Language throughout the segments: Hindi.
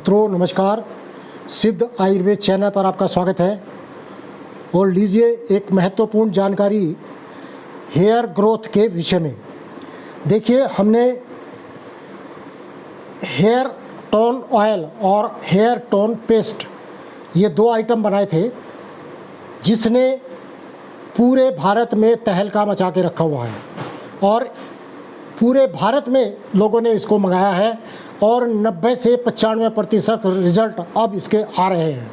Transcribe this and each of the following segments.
मित्रों नमस्कार। सिद्ध आयुर्वेद चैनल पर आपका स्वागत है। और लीजिए एक महत्वपूर्ण जानकारी हेयर ग्रोथ के विषय में। देखिए, हमने हेयर टोन ऑयल और हेयर टोन पेस्ट ये दो आइटम बनाए थे, जिसने पूरे भारत में तहलका मचा के रखा हुआ है और पूरे भारत में लोगों ने इसको मंगाया है और 90 से 95% रिज़ल्ट अब इसके आ रहे हैं।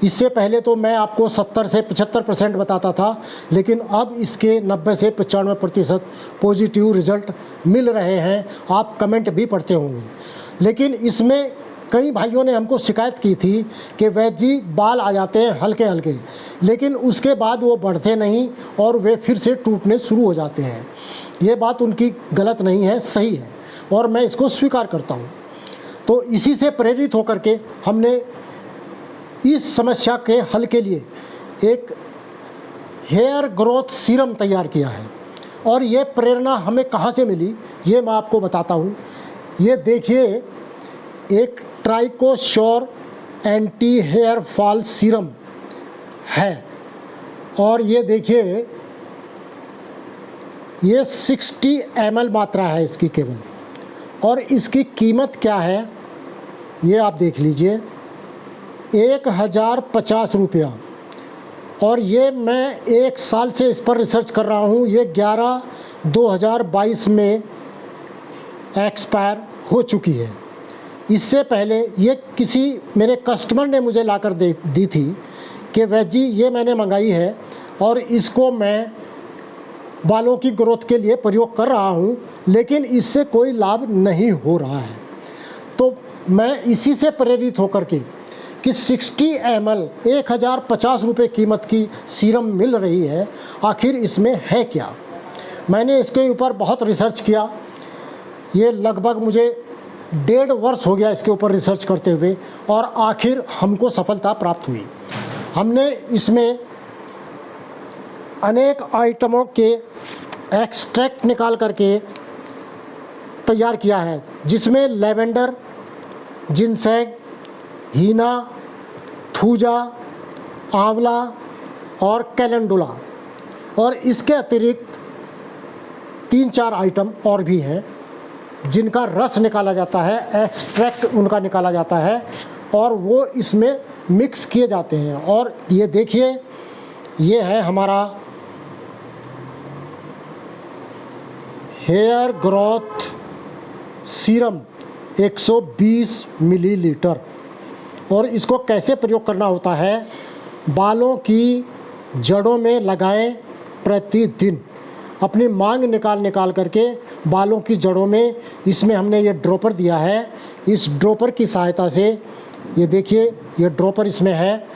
इससे पहले तो मैं आपको 70 से 75% बताता था, लेकिन अब इसके 90 से 95% पॉजिटिव रिज़ल्ट मिल रहे हैं। आप कमेंट भी पढ़ते होंगे। लेकिन इसमें कई भाइयों ने हमको शिकायत की थी कि वैद्य जी बाल आ जाते हैं हल्के हल्के, लेकिन उसके बाद वो बढ़ते नहीं और वे फिर से टूटने शुरू हो जाते हैं। ये बात उनकी गलत नहीं है, सही है और मैं इसको स्वीकार करता हूँ। तो इसी से प्रेरित होकर के हमने इस समस्या के हल के लिए एक हेयर ग्रोथ सीरम तैयार किया है। और ये प्रेरणा हमें कहाँ से मिली, ये मैं आपको बताता हूँ। ये देखिए, एक ट्राइकोश्योर एंटी हेयर फॉल सीरम है और ये देखिए, ये 60 ml मात्रा है इसकी केवल। और इसकी कीमत क्या है ये आप देख लीजिए, 1050 रुपया। और ये मैं 1 साल से इस पर रिसर्च कर रहा हूँ। ये 11/2022 में एक्सपायर हो चुकी है। इससे पहले ये किसी मेरे कस्टमर ने मुझे लाकर दी थी कि वैद्य जी ये मैंने मंगाई है और इसको मैं बालों की ग्रोथ के लिए प्रयोग कर रहा हूँ, लेकिन इससे कोई लाभ नहीं हो रहा है। तो मैं इसी से प्रेरित होकर के कि 60 ml 1050 रुपये कीमत की सीरम मिल रही है, आखिर इसमें है क्या। मैंने इसके ऊपर बहुत रिसर्च किया। ये लगभग मुझे 1.5 वर्ष हो गया इसके ऊपर रिसर्च करते हुए और आखिर हमको सफलता प्राप्त हुई। हमने इसमें अनेक आइटमों के एक्सट्रैक्ट निकाल करके तैयार किया है, जिसमें लेवेंडर, जिनसेंग, हीना, थूजा, आंवला और कैलेंडुला। और इसके अतिरिक्त 3-4 आइटम और भी हैं जिनका रस निकाला जाता है, एक्सट्रैक्ट उनका निकाला जाता है और वो इसमें मिक्स किए जाते हैं। और ये देखिए, ये है हमारा हेयर ग्रोथ सीरम 120 मिलीलीटर। और इसको कैसे प्रयोग करना होता है, बालों की जड़ों में लगाएं प्रतिदिन। अपनी मांग निकाल करके बालों की जड़ों में इसमें हमने ये ड्रॉपर दिया है। इस ड्रॉपर की सहायता से, ये देखिए, ये ड्रॉपर इसमें है।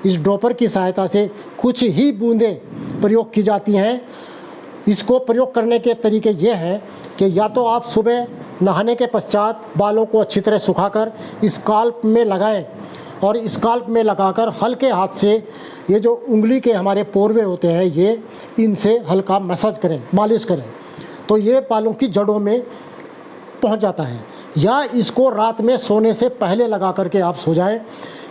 इस ड्रॉपर की सहायता से कुछ ही बूंदें प्रयोग की जाती हैं। इसको प्रयोग करने के तरीके ये हैं कि या तो आप सुबह नहाने के पश्चात बालों को अच्छी तरह सुखाकर स्काल्प में लगाएं और स्काल्प में लगाकर हल्के हाथ से ये जो उंगली के हमारे पोरवे होते हैं, ये इनसे हल्का मसाज करें, मालिश करें, तो ये बालों की जड़ों में पहुंच जाता है। या इसको रात में सोने से पहले लगा करके आप सो जाएं,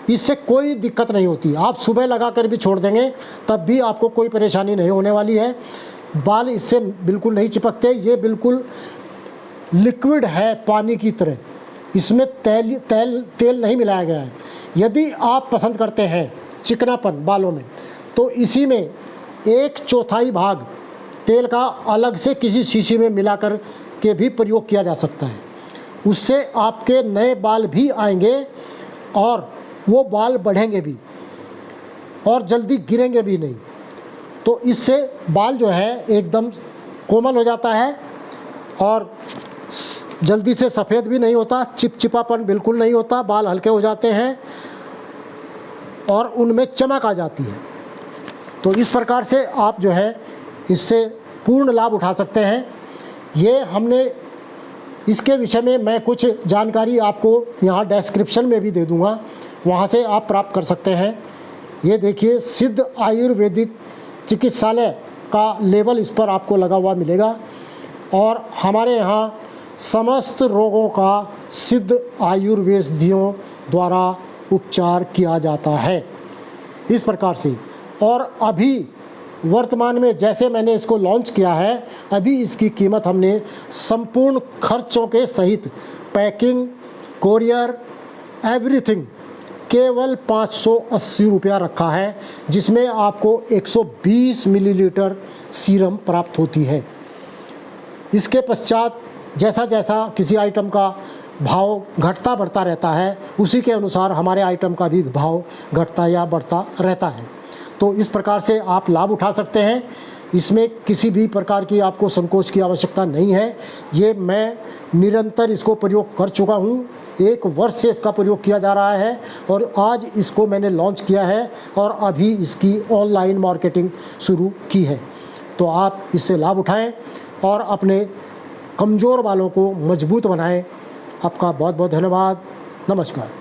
इससे कोई दिक्कत नहीं होती। आप सुबह लगा कर भी छोड़ देंगे तब भी आपको कोई परेशानी नहीं होने वाली है। बाल इससे बिल्कुल नहीं चिपकते। ये बिल्कुल लिक्विड है, पानी की तरह। इसमें तेल नहीं मिलाया गया है। यदि आप पसंद करते हैं चिकनापन बालों में, तो इसी में 1/4 भाग तेल का अलग से किसी शीशी में मिलाकर के भी प्रयोग किया जा सकता है। उससे आपके नए बाल भी आएंगे और वो बाल बढ़ेंगे भी और जल्दी गिरेंगे भी नहीं। तो इससे बाल जो है एकदम कोमल हो जाता है और जल्दी से सफ़ेद भी नहीं होता, चिपचिपापन बिल्कुल नहीं होता, बाल हल्के हो जाते हैं और उनमें चमक आ जाती है। तो इस प्रकार से आप जो है इससे पूर्ण लाभ उठा सकते हैं। ये हमने इसके विषय में मैं कुछ जानकारी आपको यहाँ डिस्क्रिप्शन में भी दे दूँगा, वहाँ से आप प्राप्त कर सकते हैं। ये देखिए, सिद्ध आयुर्वेदिक चिकित्सालय का लेबल इस पर आपको लगा हुआ मिलेगा और हमारे यहाँ समस्त रोगों का सिद्ध आयुर्वेदियों द्वारा उपचार किया जाता है। इस प्रकार से, और अभी वर्तमान में जैसे मैंने इसको लॉन्च किया है, अभी इसकी कीमत हमने संपूर्ण खर्चों के सहित, पैकिंग, कोरियर, एवरीथिंग, केवल 580 रुपया रखा है, जिसमें आपको 120 मिलीलीटर सीरम प्राप्त होती है। इसके पश्चात जैसा जैसा किसी आइटम का भाव घटता बढ़ता रहता है, उसी के अनुसार हमारे आइटम का भी भाव घटता या बढ़ता रहता है। तो इस प्रकार से आप लाभ उठा सकते हैं। इसमें किसी भी प्रकार की आपको संकोच की आवश्यकता नहीं है। ये मैं निरंतर इसको प्रयोग कर चुका हूँ, 1 वर्ष से इसका प्रयोग किया जा रहा है और आज इसको मैंने लॉन्च किया है और अभी इसकी ऑनलाइन मार्केटिंग शुरू की है। तो आप इससे लाभ उठाएं और अपने कमज़ोर बालों को मजबूत बनाएं। आपका बहुत बहुत धन्यवाद। नमस्कार।